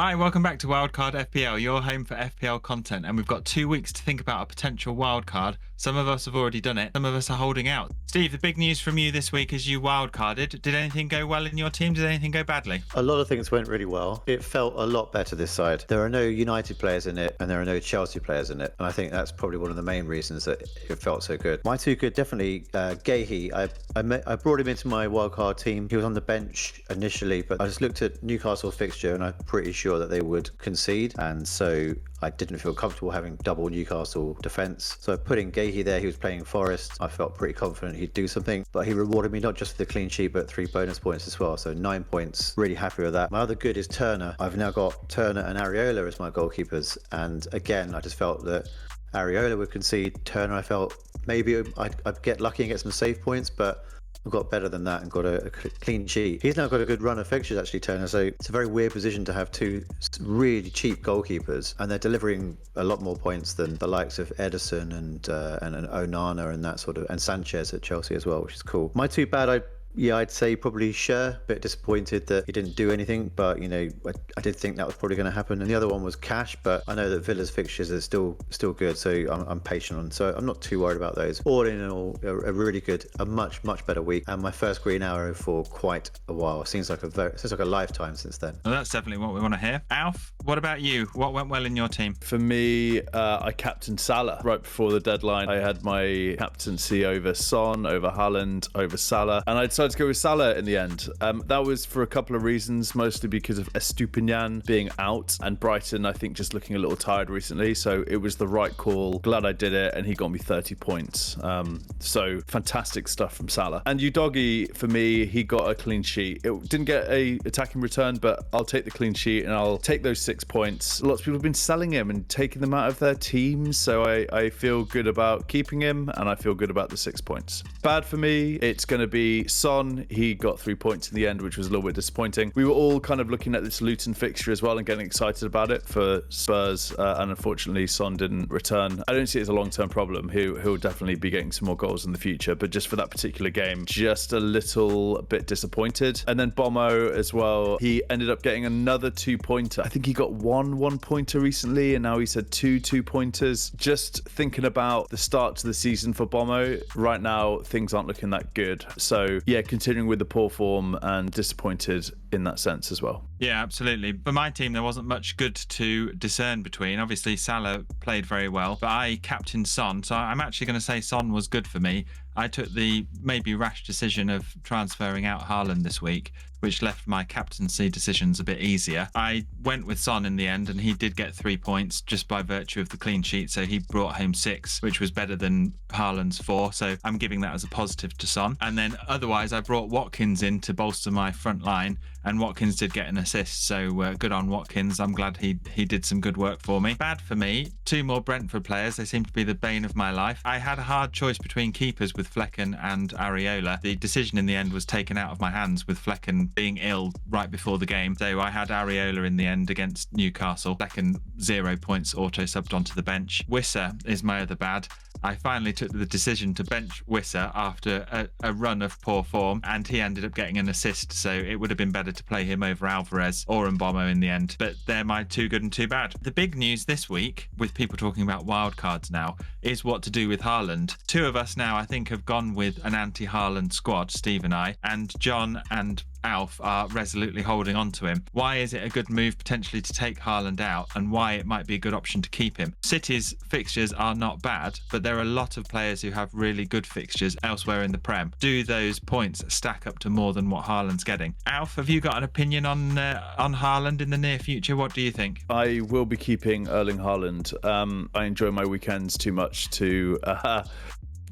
Hi, welcome back to Wildcard FPL, your home for FPL content, and we've got 2 weeks to think about a potential wildcard. Some of us have already done it, some of us are holding out. Steve, the big news from you this week is you wildcarded. Did anything go well in your team? Did anything go badly? A lot of things went really well. It felt a lot better this side. There are no United players in it and there are no Chelsea players in it. And I think that's probably one of the main reasons that it felt so good. My two good, definitely Gahey. I brought him into my wildcard team. He was on the bench initially, but I just looked at Newcastle's fixture and I'm pretty sure that they would concede. And so I didn't feel comfortable having double Newcastle defence. So putting Gahey there, he was playing Forest. I felt pretty confident he'd do something. But he rewarded me not just for the clean sheet, but 3 bonus points as well. So 9 points. Really happy with that. My other good is Turner. I've now got Turner and Areola as my goalkeepers. And again, I just felt that Areola would concede. Turner, I felt maybe I'd get lucky and get some save points, but I've got better than that and got a clean sheet. He's now got a good run of fixtures, actually, Turner. So it's a very weird position to have two really cheap goalkeepers, and they're delivering a lot more points than the likes of Ederson and Onana and that sort of, and Sanchez at Chelsea as well, which is cool. My two bad, I'd say probably Schär. A bit disappointed that he didn't do anything, but I did think that was probably going to happen. And the other one was Cash, but I know that Villa's fixtures are still good, so I'm patient on. So I'm not too worried about those. All in all, a really good, a much better week, and my first green arrow for quite a while. Seems like a lifetime since then. Well, that's definitely what we want to hear. Alf, what about you? What went well in your team? For me, I captained Salah right before the deadline. I had my captaincy over Son, over Haaland, over Salah, and I decided to go with Salah in the end. That was for a couple of reasons, mostly because of Estupinian being out and Brighton, I think, just looking a little tired recently. So it was the right call. Glad I did it, and he got me 30 points. So fantastic stuff from Salah. And Udogie, for me, he got a clean sheet. It didn't get a attacking return, but I'll take the clean sheet and I'll take those 6 points. Lots of people have been selling him and taking them out of their teams, so I feel good about keeping him, and I feel good about the 6 points. Bad for me, it's going to be Son. He got 3 points in the end, which was a little bit disappointing. We were all kind of looking at this Luton fixture as well and getting excited about it for Spurs, and unfortunately Son didn't return. I don't see it as a long-term problem. He'll definitely be getting some more goals in the future, but just for that particular game, just a little bit disappointed. And then Bomo as well, he ended up getting another 2-pointer. I think he got one 1-pointer recently, and now he's had 2 2-pointers. Just thinking about the start to the season for Bomo, right now things aren't looking that good. So yeah, continuing with the poor form and disappointed in that sense as well. Yeah, absolutely. For my team, there wasn't much good to discern between. Obviously, Salah played very well, but I captained Son, so I'm actually going to say Son was good for me. I took the maybe rash decision of transferring out Haaland this week, which left my captaincy decisions a bit easier. I went with Son in the end, and he did get 3 points just by virtue of the clean sheet, so he brought home 6, which was better than Haaland's 4, so I'm giving that as a positive to Son. And then otherwise, I brought Watkins in to bolster my front line, and Watkins did get an assist, so good on Watkins. I'm glad he did some good work for me. Bad for me, 2 more Brentford players. They seem to be the bane of my life. I had a hard choice between keepers with Flecken and Areola. The decision in the end was taken out of my hands with Flecken being ill right before the game, so I had Areola in the end against Newcastle. Flecken 0 points, auto subbed onto the bench. Wissa is my other bad. I finally took the decision to bench Wissa after a run of poor form, and he ended up getting an assist, so it would have been better to play him over Alvarez or Mbomo in the end. But they're my 2 good and 2 bad. The big news this week, with people talking about wildcards now, is what to do with Haaland. 2 of us now, I think, have gone with an anti-Haaland squad, Steve and I, and John and Alf are resolutely holding on to him. Why is it a good move potentially to take Haaland out, and why it might be a good option to keep him? City's fixtures are not bad, but there are a lot of players who have really good fixtures elsewhere in the Prem. Do those points stack up to more than what Haaland's getting? Alf, have you got an opinion on Haaland in the near future? What do you think? I will be keeping Erling Haaland. I enjoy my weekends too much to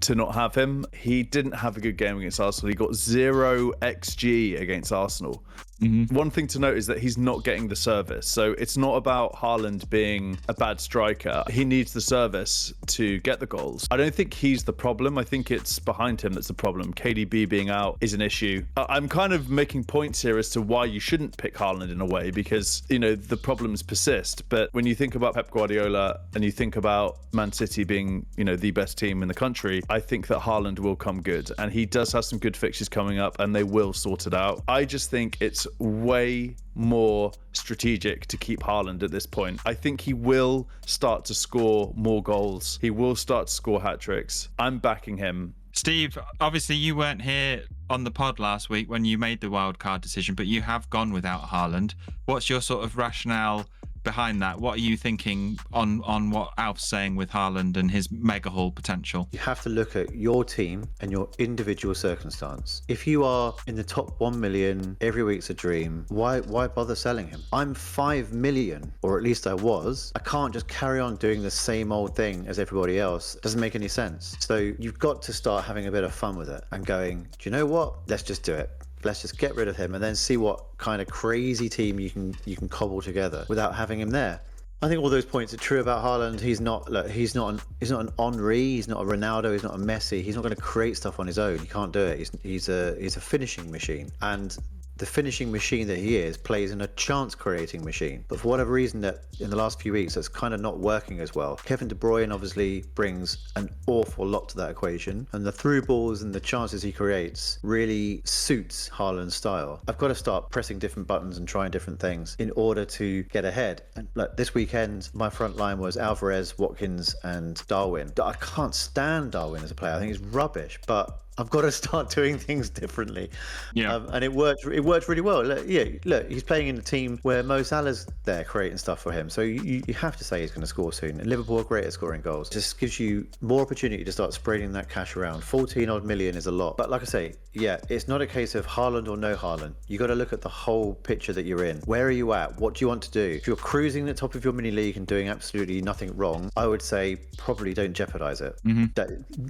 not have him. He didn't have a good game against Arsenal. He got 0 XG against Arsenal. Mm-hmm. One thing to note is that he's not getting the service. So it's not about Haaland being a bad striker. He needs the service to get the goals. I don't think he's the problem. I think it's behind him that's the problem. KDB being out is an issue. I'm kind of making points here as to why you shouldn't pick Haaland in a way, because, the problems persist. But when you think about Pep Guardiola and you think about Man City being, the best team in the country, I think that Haaland will come good. And he does have some good fixtures coming up, and they will sort it out. I just think it's way more strategic to keep Haaland at this point. I think he will start to score more goals. He will start to score hat-tricks. I'm backing him. Steve, obviously you weren't here on the pod last week when you made the wildcard decision, but you have gone without Haaland. What's your sort of rationale behind that? What are you thinking on what Alf's saying with Haaland and his mega haul potential? You have to look at your team and your individual circumstance. If you are in the top 1 million, every week's a dream, why bother selling him? I'm 5 million, or at least I was. I can't just carry on doing the same old thing as everybody else. It doesn't make any sense. So you've got to start having a bit of fun with it and going, do you know what? Let's just do it. Let's just get rid of him and then see what kind of crazy team you can cobble together without having him there. I think all those points are true about Haaland. He's not an Henry, he's not a Ronaldo, he's not a Messi. He's not going to create stuff on his own. He can't do it. He's a finishing machine, and the finishing machine that he is plays in a chance creating machine. But for whatever reason, that in the last few weeks that's kind of not working as well. Kevin De Bruyne obviously brings an awful lot to that equation, and the through balls and the chances he creates really suits Haaland's style. I've got to start pressing different buttons and trying different things in order to get ahead. And like this weekend, my front line was Alvarez, Watkins and Darwin. I can't stand Darwin as a player. I think he's rubbish, but I've got to start doing things differently. Yeah. And it worked really well. Look, he's playing in a team where Mo Salah's there creating stuff for him. So you have to say he's going to score soon. And Liverpool are great at scoring goals. It just gives you more opportunity to start spreading that cash around. 14 odd million is a lot. But like I say, yeah, it's not a case of Haaland or no Haaland. You got to look at the whole picture that you're in. Where are you at? What do you want to do? If you're cruising the top of your mini league and doing absolutely nothing wrong, I would say probably don't jeopardize it.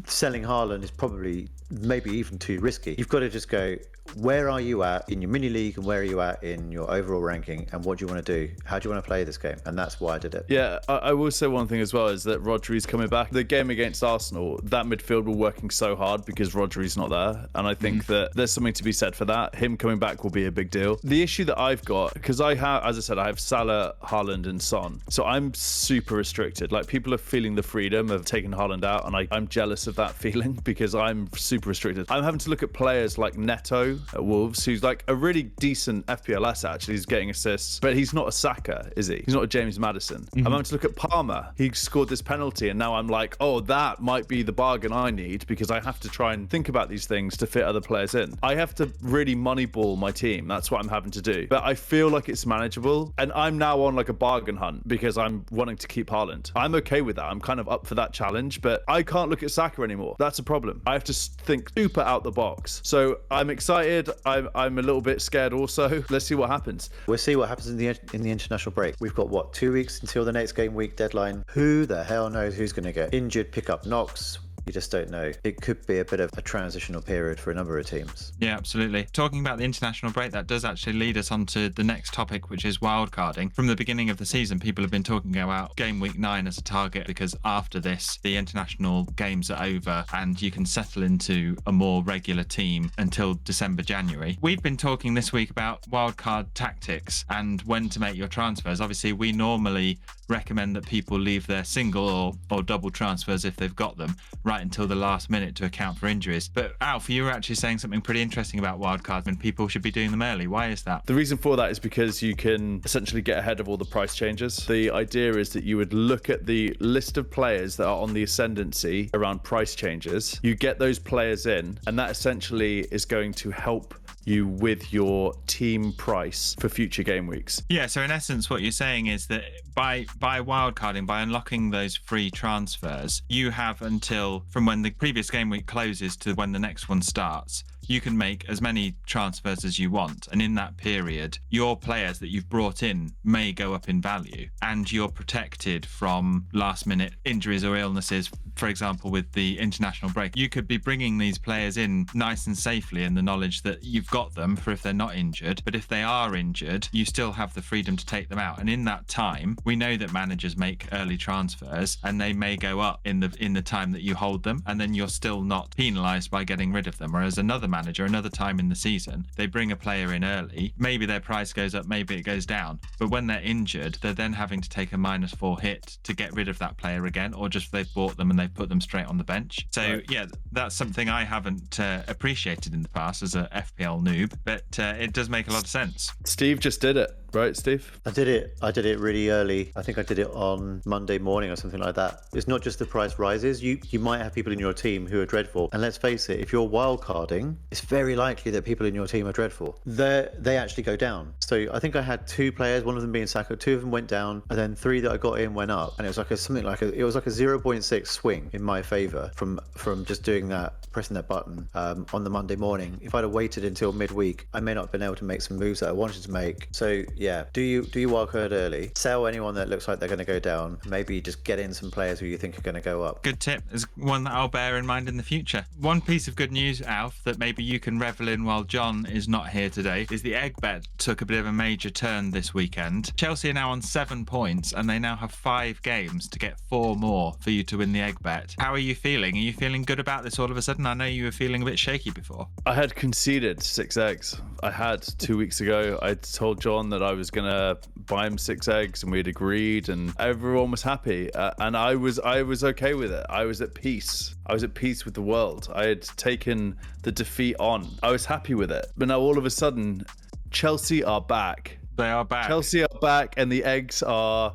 Selling Haaland is probably maybe even too risky. You've got to just go, where are you at in your mini league and where are you at in your overall ranking and what do you want to do? How do you want to play this game? And that's why I did it. Yeah, I will say one thing as well is that Rodri's coming back. The game against Arsenal, that midfield were working so hard because Rodri's not there. And I think that there's something to be said for that. Him coming back will be a big deal. The issue that I've got, because I have, as I said, I have Salah, Haaland and Son. So I'm super restricted. Like people are feeling the freedom of taking Haaland out and I'm jealous of that feeling because I'm super restricted. I'm having to look at players like Neto at Wolves, who's like a really decent FPLS actually. He's getting assists, but he's not a Saka, is he? He's not a James Maddison. I'm having to look at Palmer. He scored this penalty and now I'm like, oh, that might be the bargain I need because I have to try and think about these things to fit other players in. I have to really moneyball my team. That's what I'm having to do. But I feel like it's manageable and I'm now on like a bargain hunt because I'm wanting to keep Haaland. I'm okay with that. I'm kind of up for that challenge, but I can't look at Saka anymore. That's a problem. I have to think super out the box. So I'm excited. I'm a little bit scared also. Let's see what happens. We'll see what happens in the international break. We've got what, 2 weeks until the next game week deadline. Who the hell knows who's going to get injured, pick up knocks. You just don't know. It could be a bit of a transitional period for a number of teams. Yeah, absolutely. Talking about the international break, that does actually lead us on to the next topic, which is wildcarding. From the beginning of the season, people have been talking about game week 9 as a target because after this, the international games are over and you can settle into a more regular team until December, January. We've been talking this week about wildcard tactics and when to make your transfers. Obviously, we normally recommend that people leave their single or double transfers if they've got them right until the last minute to account for injuries. But Alf, you were actually saying something pretty interesting about wildcards and people should be doing them early. Why is that? The reason for that is because you can essentially get ahead of all the price changes. The idea is that you would look at the list of players that are on the ascendancy around price changes. You get those players in, and that essentially is going to help you with your team price for future game weeks. Yeah, so in essence, what you're saying is that by wildcarding, by unlocking those free transfers, you have until from when the previous game week closes to when the next one starts. You can make as many transfers as you want. And in that period, your players that you've brought in may go up in value and you're protected from last minute injuries or illnesses. For example, with the international break, you could be bringing these players in nice and safely in the knowledge that you've got them for if they're not injured. But if they are injured, you still have the freedom to take them out. And in that time, we know that managers make early transfers and they may go up in the time that you hold them. And then you're still not penalized by getting rid of them. Whereas another manager another time in the season, they bring a player in early, maybe their price goes up, maybe it goes down. But when they're injured, they're then having to take a -4 hit to get rid of that player again, or just they've bought them and they've put them straight on the bench. So yeah, that's something I haven't appreciated in the past as a FPL noob, but it does make a lot of sense. Steve just did it, right, Steve? I did it really early. I think I did it on Monday morning or something like that. It's not just the price rises. You might have people in your team who are dreadful. And let's face it, if you're wildcarding, it's very likely that people in your team are dreadful. They actually go down. So I think I had 2 players, one of them being Saka, 2 of them went down, and then 3 that I got in went up. And it was like a 0.6 swing in my favor from just doing that, pressing that button on the Monday morning. If I'd have waited until midweek, I may not have been able to make some moves that I wanted to make. So yeah, do you wildcard early, sell anyone that looks like they're going to go down, maybe just get in some players who you think are going to go up. Good tip is one that I'll bear in mind in the future. One piece of good news, Alf, that maybe you can revel in while John is not here today, is the egg bet took a bit of a major turn this weekend. Chelsea are now on 7 points and they now have 5 games to get 4 more for you to win the egg bet. How are you feeling? Are you feeling good about this all of a sudden? I know you were feeling a bit shaky before. I had conceded 6 eggs. I had 2 weeks ago. I told John that I was going to buy him 6 eggs and we'd agreed and everyone was happy. And I was okay with it. I was at peace. I was at peace with the world. I had taken the defeat on. I was happy with it. But now all of a sudden, Chelsea are back. They are back. Chelsea are back and the eggs are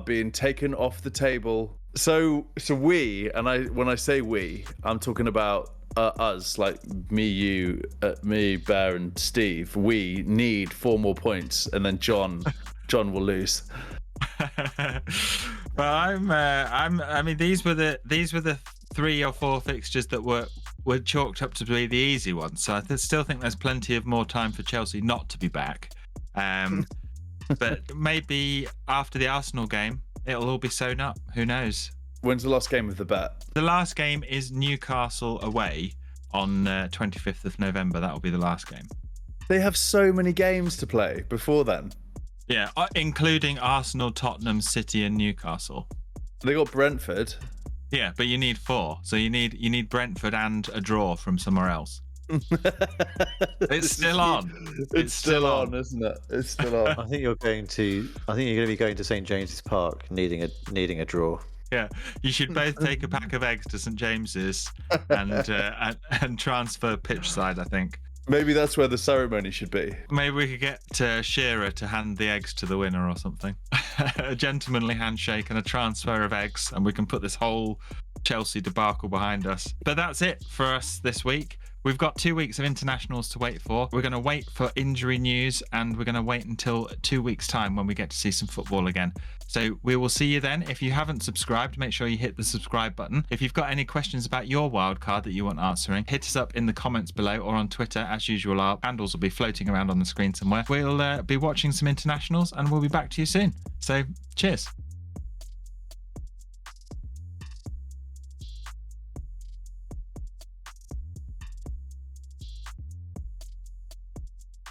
being taken off the table. So we, and when I say we, I'm talking about us, like me, you, me, Bear, and Steve. We need 4 more points, and then John will lose. Well, I mean, these were the 3 or 4 fixtures that were chalked up to be the easy ones. So I still think there's plenty of more time for Chelsea not to be back. But maybe after the Arsenal game, it'll all be sewn up. Who knows? When's the last game of the bet? The last game is Newcastle away on 25th of November. That will be the last game. They have so many games to play before then. Yeah, including Arsenal, Tottenham, City, and Newcastle. They got Brentford. Yeah, but you need 4. So you need Brentford and a draw from somewhere else. It's still on. It's still on, isn't it? It's still on. I think you're going to be going to St James's Park needing a draw. Yeah, you should both take a pack of eggs to St James's and transfer pitch side, I think. Maybe that's where the ceremony should be. Maybe we could get Shearer to hand the eggs to the winner or something. A gentlemanly handshake and a transfer of eggs, and we can put this whole Chelsea debacle behind us. But that's it for us this week. We've got 2 weeks of internationals to wait for. We're going to wait for injury news, and we're going to wait until 2 weeks' time when we get to see some football again. So we will see you then. If you haven't subscribed, make sure you hit the subscribe button. If you've got any questions about your wildcard that you want answering, hit us up in the comments below or on Twitter. As usual, our handles will be floating around on the screen somewhere. We'll be watching some internationals, and we'll be back to you soon. So cheers.